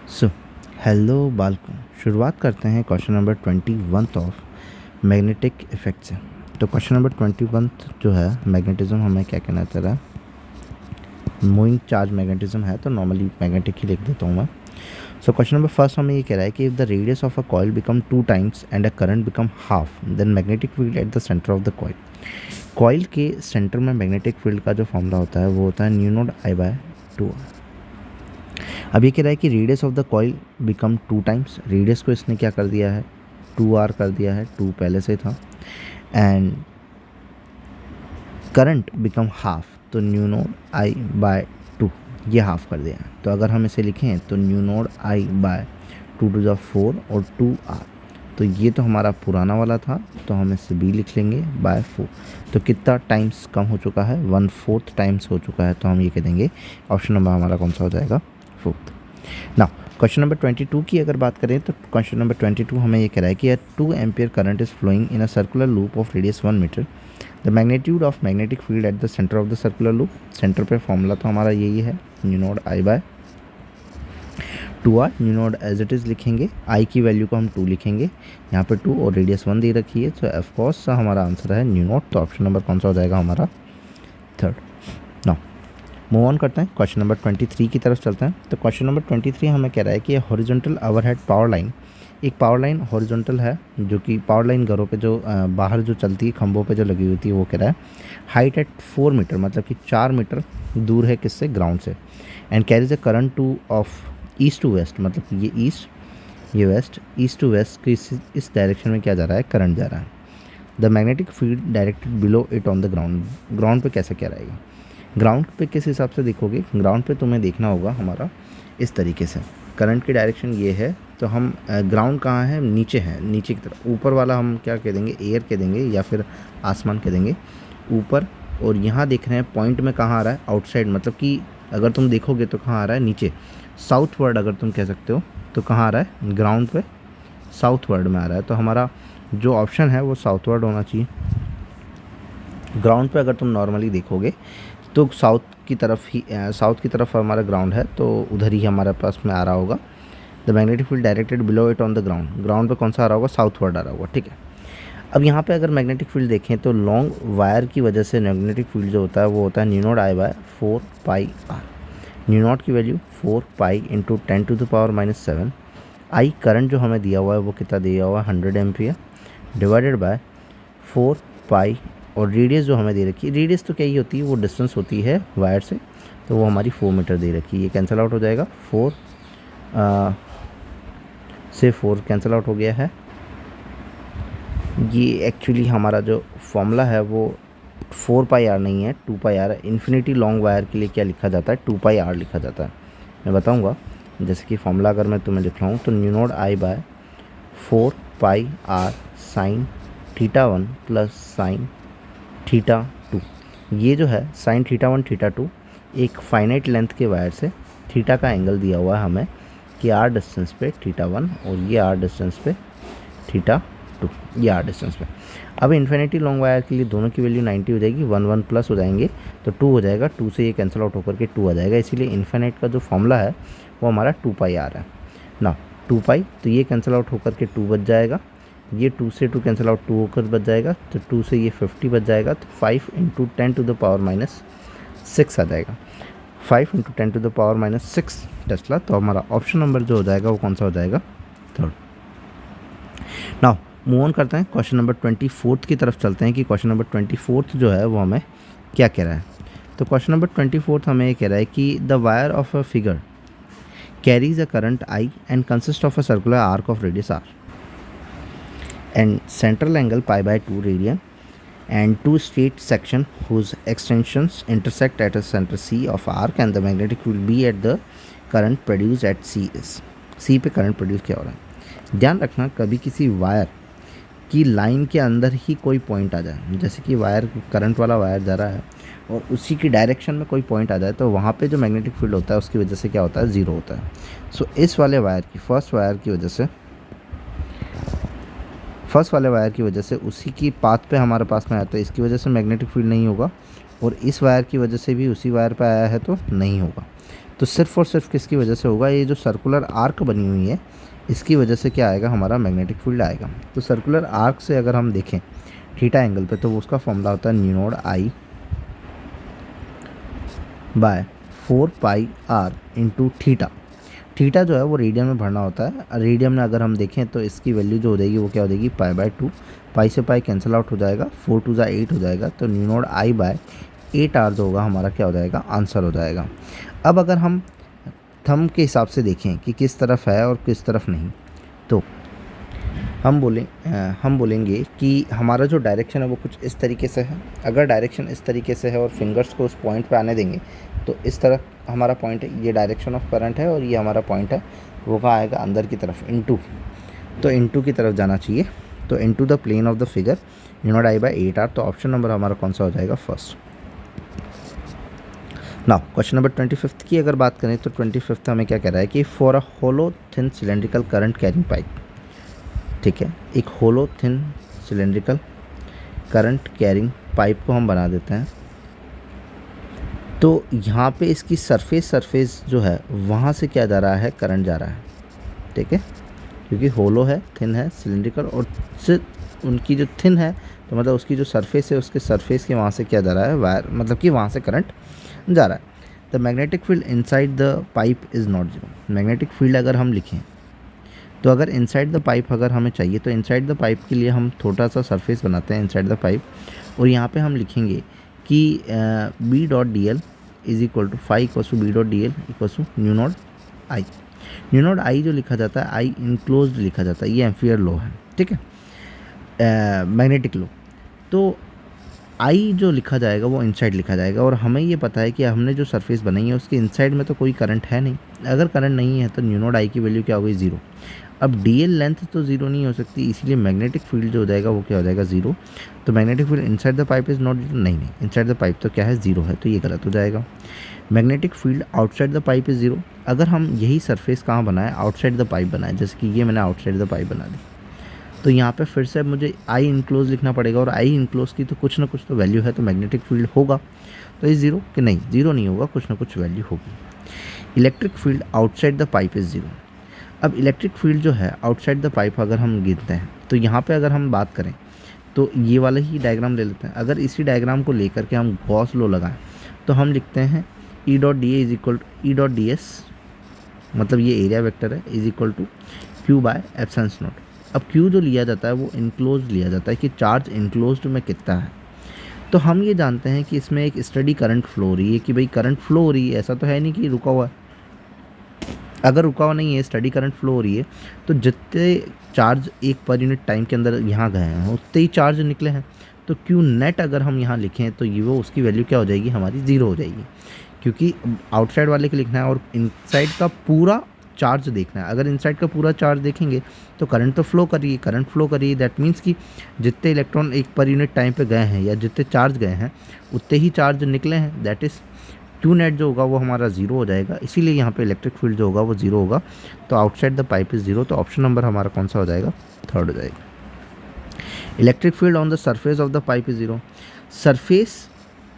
So hello बालकों, शुरुआत करते हैं question number 21 of magnetic effect से। तो क्वेश्चन नंबर 21 जो है मैग्नेटिज्म, हमें क्या कहना चाह रहा है, मूविंग चार्ज मैग्नेटिज्म है, तो नॉर्मली मैग्नेटिक ही लिख देता हूँ मैं। सो क्वेश्चन नंबर फर्स्ट हमें ये कह रहा है कि if the radius of a coil become 2 times and a current become half, then magnetic field at the centre of the coil. Coil के सेंटर में मैग्नेटिक फील्ड का जो फॉर्मूला होता है वो होता है न्यू नोड आई बाय 2। अब ये कह रहा है कि radius of the coil become 2 times, radius को इसने क्या कर दिया है 2r कर दिया है, 2 पहले से था, एंड करंट बिकम हाफ, तो न्यू नोड आई बाय 2 ये हाफ कर दिया है। तो अगर हम इसे लिखें तो mu naught I by 2 to the 4 और 2r, तो ये तो हमारा पुराना वाला था, तो हम इसे b लिख लेंगे बाय 4। तो कितना टाइम्स कम हो चुका है, 1/4 टाइम्स हो चुका है, तो हम ये कह देंगे ऑप्शन नंबर हमारा कौन सा हो जाएगा, 4th। नाउ क्वेश्चन नंबर 22 की अगर बात करें तो क्वेश्चन नंबर 22 हमें ये कह रहा है कि 2 ampere current is flowing in a circular loop of radius 1 metre. The magnitude of magnetic field at the centre of the circular loop, centre पे फॉर्मूला तो हमारा यही है mu naught I by 2r। Mu naught as it is लिखेंगे, I की value को हम 2 लिखेंगे, यहाँ पे 2 और रेडियस 1 दे रखी है, तो ऑफ कोर्स हमारा आंसर है न्यू नोड। तो ऑप्शन नंबर कौन सा हो जाएगा हमारा, 3rd। नाउ मूव ऑन करते हैं, क्वेश्चन नंबर 23 की तरफ चलते हैं। तो क्वेश्चन नंबर 23 हमें कह रहा है कि हॉरिजॉन्टल ओवरहेड पावर लाइन, एक पावर लाइन हॉरिजॉन्टल है, जो कि पावर लाइन घरों पे जो बाहर जो चलती है, खंभों पे जो लगी हुई थी, वो कह रहा है हाइट एट 4 मीटर, मतलब कि 4 मीटर दूर है किससे, ग्राउंड से, and carries a current two of east to west, मतलब कि ये ईस्ट ये वेस्ट, ईस्ट टू वेस्ट की इस डायरेक्शन में क्या जा रहा है, करंट जा रहा है। The magnetic field directed below it on the ground, ground पे कैसे क्या रहेगी, ग्राउंड पे किस हिसाब से देखोगे, ग्राउंड पे तुम्हें देखना होगा हमारा इस तरीके से, करंट की डायरेक्शन ये है, तो हम ग्राउंड कहाँ है, नीचे है, नीचे की तरफ, ऊपर वाला हम क्या कह देंगे, एयर कह देंगे या फिर आसमान कह देंगे, ऊपर। और यहाँ देख रहे हैं पॉइंट में कहाँ आ रहा है, आउटसाइड, मतलब कि अगर तुम देखोगे तो कहाँ आ रहा है, नीचे, साउथ वर्ड अगर तुम कह सकते हो, तो कहाँ आ रहा है, ग्राउंड पे साउथ वर्ड में आ रहा है, तो हमारा जो ऑप्शन है वो साउथ वर्ड होना चाहिए। ग्राउंड पे अगर तुम नॉर्मली देखोगे तो साउथ की तरफ हमारा ग्राउंड है, तो उधर ही हमारे पास में आ रहा होगा। The magnetic field directed below it on the ground, ground पे कौन सा आ रहा होगा, साउथ वर्ड आ रहा होगा, ठीक है। अब यहाँ पे अगर मैग्नेटिक फील्ड देखें तो लॉन्ग वायर की वजह से मैग्नेटिक फील्ड जो होता है वो होता है mu naught I by 4 pi r. Mu naught की value 4 pi into 10 to the power -7। I current जो हमें दिया हुआ है वो कितना दिया हुआ है, 100 एम्पियर, डिवाइडेड बाय 4 पाई, और रेडियस जो हमें दे रखी है, रेडियस तो क्या ही होती है, वो डिस्टेंस होती है वायर से, तो वो हमारी 4 मीटर दे रखी है। ये कैंसिल आउट हो जाएगा, 4 से 4 कैंसिल आउट हो गया है। ये एक्चुअली हमारा जो फॉर्मूला है वो 4 पाई आर नहीं है, 2 पाई आर है। इन्फिनिटी लॉन्ग वायर के लिए क्या लिखा जाता है, 2 पाई आर लिखा जाता है, मैं बताऊँगा। जैसे कि फॉर्मूला अगर मैं तुम्हें लिख रहा हूँ तो mu naught I by 4 pi r sine theta 1 plus sine theta 2। ये जो है साइन थीटा 1 थीटा 2 एक फाइनाइट लेंथ के वायर से थीटा का एंगल दिया हुआ है हमें कि आर डिस्टेंस पे थीटा 1 और ये आर डिस्टेंस पे थीटा 2, ये आर डिस्टेंस पे। अब इन्फिनिटी लॉन्ग वायर के लिए दोनों की वैल्यू 90 हो जाएगी, 1 1 प्लस हो जाएंगे तो 2 हो जाएगा, 2 से ये कैंसिल आउट होकर के 2 आ जाएगा, इसीलिए इन्फिनिट का जो फॉर्मूला है वो हमारा 2 पाई आर है ना। 2 पाई तो ये कैंसिल आउट होकर के 2 बच जाएगा, ये 2 से 2 कैंसिल आउट 2 होकर बच जाएगा, तो 2 से ये 50 बच जाएगा, तो 5 इंटू 10 टू द पावर -6 आ जाएगा, 5 into 10 to the power -6 tesla. तो हमारा ऑप्शन नंबर जो हो जाएगा वो कौन सा हो जाएगा, 3rd। नाउ मूव ऑन करते हैं, क्वेश्चन नंबर 24 की तरफ चलते हैं कि क्वेश्चन नंबर 24 जो है वो हमें क्या कह रहा है। तो क्वेश्चन नंबर 24 हमें ये कह रहा है कि the wire of a figure carries a current I and consist of a circular arc of radius R and central angle pi by 2 radian and 2 straight section whose extensions intersect at a center C of arc and the magnetic field B at the current produced at C is, C पे current produce क्या हो रहा है। ध्यान रखना कभी किसी wire की लाइन के अंदर ही कोई पॉइंट आ जाए, जैसे कि वायर करंट वाला वायर जा रहा है और उसी की डायरेक्शन में कोई पॉइंट आ जाए, तो वहाँ पे जो मैग्नेटिक फील्ड होता है उसकी वजह से क्या होता है, ज़ीरो होता है। सो इस वाले वायर की फर्स्ट वायर की वजह से उसी की पाथ पे हमारे पास में आया, तो इसकी वजह से मैग्नेटिक फील्ड नहीं होगा, और इस वायर की वजह से भी उसी वायर पे आया है तो नहीं होगा। तो सिर्फ और सिर्फ किसकी वजह से होगा, ये जो सर्कुलर आर्क बनी हुई है इसकी वजह से क्या आएगा, हमारा मैग्नेटिक फील्ड आएगा। तो सर्कुलर आर्क से अगर हम देखें थीटा एंगल पे, तो वो उसका फॉर्मूला होता है mu naught I by 4 pi R into theta. Theta जो है वो रेडियन में भरना होता है। रेडियन में अगर हम देखें तो इसकी वैल्यू जो हो जाएगी वो क्या हो जाएगी, पाई बाय 2। पाई से पाई कैंसिल आउट हो जाएगा, 4 2 8 हो जाएगा। तो mu naught I by 8 R जो होगा हमारा क्या हो जाएगा, आंसर हो जाएगा। अब अगर हम थंब के हिसाब से देखें कि किस तरफ है और किस तरफ नहीं, तो हम बोलेंगे कि हमारा जो डायरेक्शन है वो कुछ इस तरीके से है। अगर डायरेक्शन इस तरीके से है और फिंगर्स को उस पॉइंट पे आने देंगे तो इस तरफ हमारा पॉइंट है, ये डायरेक्शन ऑफ करंट है और ये हमारा पॉइंट है, वो कहाँ आएगा, अंदर की तरफ, इनटू। तो इनटू की तरफ जाना चाहिए। तो into the plane of the figure mu naught I by 8 R. तो ऑप्शन नंबर हमारा कौन सा हो जाएगा, फर्स्ट। नाउ क्वेश्चन नंबर 25 की अगर बात करें तो 25 हमें क्या कह रहा है कि for a hollow thin cylindrical current carrying pipe, ठीक है, एक hollow thin cylindrical current carrying pipe को हम बना देते हैं। तो यहाँ पे इसकी सरफेस जो है वहाँ से क्या जा रहा है, करंट जा रहा है, ठीक है, क्योंकि होलो है, थिन है, सिलेंड्रिकल, और से उनकी जो थिन है तो मतलब उसकी जो सरफेस है उसके सरफेस के वहाँ से क्या जा रहा है, वायर, मतलब कि वहाँ से करंट जा रहा है। The magnetic field inside the pipe is not zero. Magnetic field अगर हम लिखें तो अगर इनसाइड द पाइप अगर हमें चाहिए तो इनसाइड द पाइप के लिए हम थोड़ा सा सरफेस बनाते हैं इनसाइड द पाइप, और यहाँ पे हम लिखेंगे कि B dot D L is equal to phi equal to B dot D L equal to mu naught I. Mu naught I जो लिखा जाता है, आई इनक्लोज लिखा जाता है, ये एम्पियर लॉ है, ठीक है, मैग्नेटिक लॉ। तो आई जो लिखा जाएगा वो इनसाइड लिखा जाएगा, और हमें ये पता है कि हमने जो सरफेस बनाई है उसके इनसाइड में तो कोई करंट है नहीं। अगर करंट नहीं है तो न्यू नॉट आई की वैल्यू क्या हो गई, ज़ीरो। अब डी एल लेंथ तो ज़ीरो नहीं हो सकती, इसीलिए मैग्नेटिक फील्ड जो हो जाएगा वो क्या हो जाएगा, ज़ीरो। तो magnetic field inside the pipe is not zero, नहीं, इनसाइड द पाइप तो क्या है, ज़ीरो है, तो ये गलत हो जाएगा। Magnetic field outside the pipe is zero. अगर हम यही सरफेस कहाँ बनाए, आउटसाइड द पाइप बनाए, जैसे कि ये मैंने आउटसाइड द पाइप बना दी, तो यहाँ पे फिर से मुझे आई इनक्लोज लिखना पड़ेगा, और आई इनक्लोज की तो कुछ ना कुछ तो वैल्यू है, तो मैग्नेटिक फील्ड होगा तो ये ज़ीरो, कि नहीं, ज़ीरो नहीं होगा, कुछ ना कुछ वैल्यू होगी। Electric field outside the pipe is zero. अब इलेक्ट्रिक फील्ड जो है आउटसाइड द पाइप अगर हम गिनते हैं तो यहाँ पे अगर हम बात करें तो ये वाला ही डायग्राम ले लेते हैं। अगर इसी डायग्राम को लेकर के हम गॉस लॉ लगाएं तो हम लिखते हैं E dot d A is equal to E dot d S, मतलब ये एरिया वेक्टर है, is equal to Q by epsilon naught. अब क्यू जो लिया जाता है वो इनक्लोज लिया जाता है कि चार्ज इनक्लोज्ड में कितना है। तो हम ये जानते हैं कि इसमें एक स्टडी करंट फ्लो हो रही है, कि भाई करंट फ्लो हो रही है, ऐसा तो है नहीं कि रुका हुआ है। अगर रुका हुआ नहीं है, स्टडी करंट फ्लो हो रही है, तो जितने चार्ज एक पर यूनिट टाइम के अंदर यहाँ गए हैं उतने ही चार्ज निकले हैं। तो क्यू नेट अगर हम यहाँ लिखें तो ये वो उसकी वैल्यू क्या हो जाएगी, हमारी ज़ीरो हो जाएगी, क्योंकि आउटसाइड वाले के लिखना है और इनसाइड का पूरा चार्ज देखना है। अगर इनसाइड का पूरा चार्ज देखेंगे तो करंट तो फ्लो कर रही है, करंट फ्लो कर रही है, दैट मीन्स कि जितने इलेक्ट्रॉन एक पर यूनिट टाइम पे गए हैं या जितने चार्ज गए हैं उतने ही चार्ज निकले हैं, दैट इज़ क्यू नेट जो होगा वो हमारा ज़ीरो हो जाएगा। इसीलिए यहाँ पे इलेक्ट्रिक फील्ड जो होगा वो ज़ीरो होगा। तो outside the pipe is zero, तो ऑप्शन नंबर हमारा कौन सा हो जाएगा, थर्ड हो जाएगा। Electric field on the surface of the pipe is zero. Surface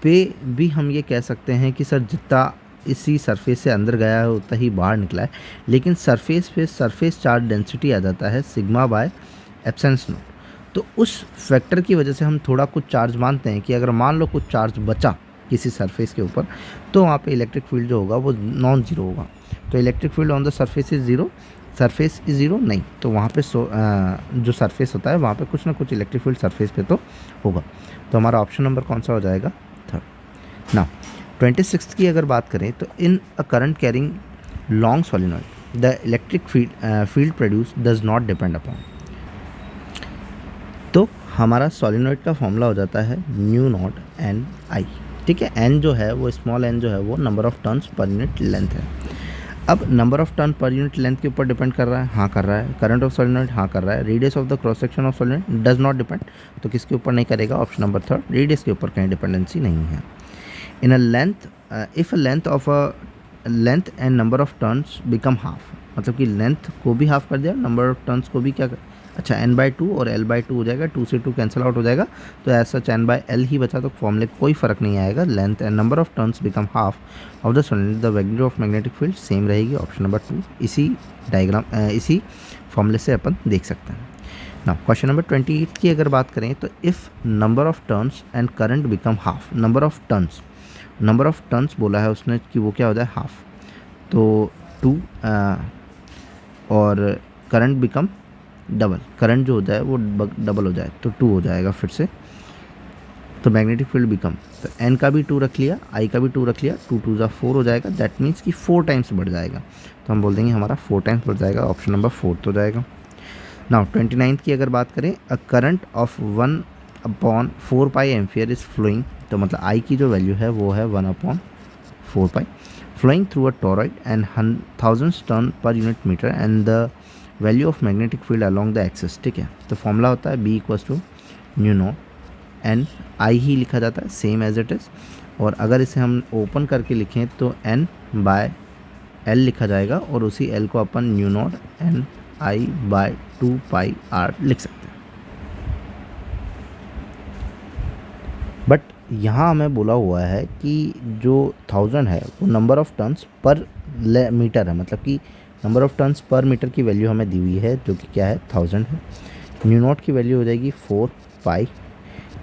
पे भी हम ये कह सकते हैं कि सर जितना इसी सरफेस से अंदर गया है उतना ही बाहर निकला है, लेकिन सरफेस पे सरफेस चार्ज डेंसिटी आ जाता है सिग्मा बाय एप्सिलॉन नॉट। तो उस फैक्टर की वजह से हम थोड़ा कुछ चार्ज मानते हैं कि अगर मान लो कुछ चार्ज बचा किसी सरफेस के ऊपर तो वहाँ पे इलेक्ट्रिक फील्ड जो होगा वो नॉन ज़ीरो होगा। तो electric field on the surface is zero, surface is zero नहीं, तो वहाँ पे जो सरफेस होता है वहाँ पे कुछ ना कुछ इलेक्ट्रिक फील्ड सरफेस पे तो होगा। तो हमारा ऑप्शन नंबर कौन सा हो जाएगा, थर्ड। नाउ 26 की अगर बात करें तो in a current carrying long solenoid the electric field produce does not depend upon. तो हमारा सोलिनॉइड का फॉर्मूला हो जाता है न्यू नॉट एन आई, ठीक है। एन जो है वो स्मॉल एन जो है वो number of turns per unit length है। अब number of turn per unit length के ऊपर डिपेंड कर रहा है, हाँ कर रहा है। करंट ऑफ सोलिनॉइड हाँ कर रहा है। Radius of the cross section of solenoid does not depend, तो किसके ऊपर नहीं करेगा, ऑप्शन नंबर थर्ड, रेडियस के ऊपर कहीं डिपेंडेंसी नहीं है। In a length if a length of a length and number of turns become half, मतलब कि लेंथ को भी हाफ कर दिया, नंबर ऑफ टर्न्स को भी क्या अच्छा n/2 और l/2 हो जाएगा, 2 से 2 कैंसिल आउट हो जाएगा, तो ऐसा n/l ही बचा, तो फॉर्मूले कोई फ़र्क नहीं आएगा। Length and number of turns become half of the solenoid, the magnitude of magnetic field same रहेगी, ऑप्शन नंबर 2। इसी इसी फॉर्मूले से अपन देख सकते हैं। नाउ क्वेश्चन नंबर 28 की अगर बात करें तो if number of turns and current become half, number of turns बोला है उसने कि वो क्या होता है, हाफ, तो 2 और करंट बिकम डबल, करंट जो होता है वो डबल हो जाए तो 2 हो जाएगा फिर से, तो मैग्नेटिक फील्ड बिकम, तो एन का भी 2 रख लिया, आई का भी 2 रख लिया, 2 2 ज़ा 4 हो जाएगा, दैट मीन्स कि 4 टाइम्स बढ़ जाएगा, तो हम बोल देंगे हमारा 4 टाइम्स बढ़ जाएगा, ऑप्शन नंबर 4 हो जाएगा। नाउ 29 की अगर बात करें, a current of 1/4 pi ampere is flowing, तो मतलब आई की जो वैल्यू है वो है 1/4 pi, flowing through a toroid and 1000 turn per unit metre and the value of magnetic field along the axis, ठीक है। तो फॉर्मूला होता है B=μ0 एन, आई ही लिखा जाता है सेम एज इट इज़, और अगर इसे हम ओपन करके लिखें तो n/l लिखा जाएगा, और उसी l को अपन μ0 ni/2πr लिख सकते हैं। बट यहाँ हमें बोला हुआ है कि जो 1000 है वो number of turns per metre है, मतलब कि number of turns per metre value वैल्यू हमें दी हुई है जो कि क्या है 1000 है। μ0 की वैल्यू हो जाएगी 4 पाई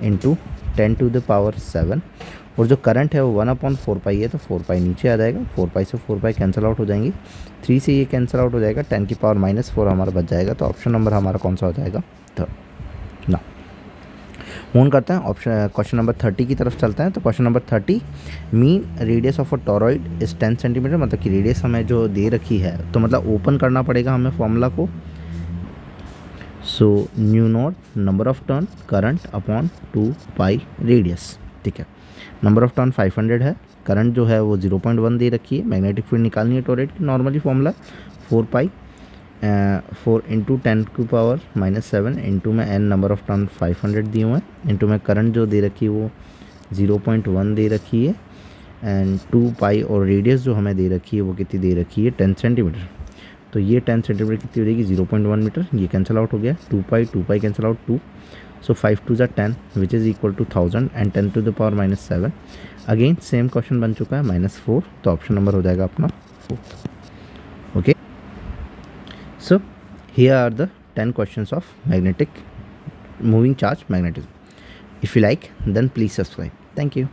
इंटू 10⁻⁷, और जो करंट है वो 1/4 पाई है, तो 4 पाई नीचे आ जाएगा, 4 पाई से 4 पाई कैंसिल आउट हो जाएंगी, 3 से ये कैंसिल आउट हो जाएगा, 10⁻⁻4 हमारा बच जाएगा, तो ऑप्शन नंबर हमारा कौन सा हो जाएगा, थर्ड। ना मूव करते हैं ऑप्शन क्वेश्चन नंबर 30 की तरफ चलते हैं। तो question number 30, mean radius of a toroid is 10 centimetre, मतलब कि रेडियस हमें जो दे रखी है, तो मतलब ओपन करना पड़ेगा हमें फॉर्मूला को। So μ0 number of turn current upon 2 pi radius, ठीक है। नंबर ऑफ टर्न 500 है, करंट जो है वो 0.1 दे रखी है, मैग्नेटिक फील्ड निकालनी है टोरॉइड की, नॉर्मली फॉर्मूला 4 पाई 4 इंटू 10⁻⁷ इंटू में n नंबर ऑफ टर्न 500 दिए हुए हैं, इंटू में करंट जो दे रखी है वो 0.1 दे रखी है, एंड 2 पाई और रेडियस जो हमें दे रखी है वो कितनी दे रखी है 10 सेंटीमीटर, तो ये 10 सेंटीमीटर कितनी हो जाएगी 0.1 मीटर, ये कैंसिल आउट हो गया, 2 पाई कैंसिल आउट 2, सो 5 2 ज़ा 10 which is equal to 1000 and 10⁻⁷, again same question बन चुका है -4, तो ऑप्शन नंबर हो जाएगा अपना 4। Okay, so here are the 10 questions of magnetic moving charge magnetism. If you like then please subscribe. Thank you.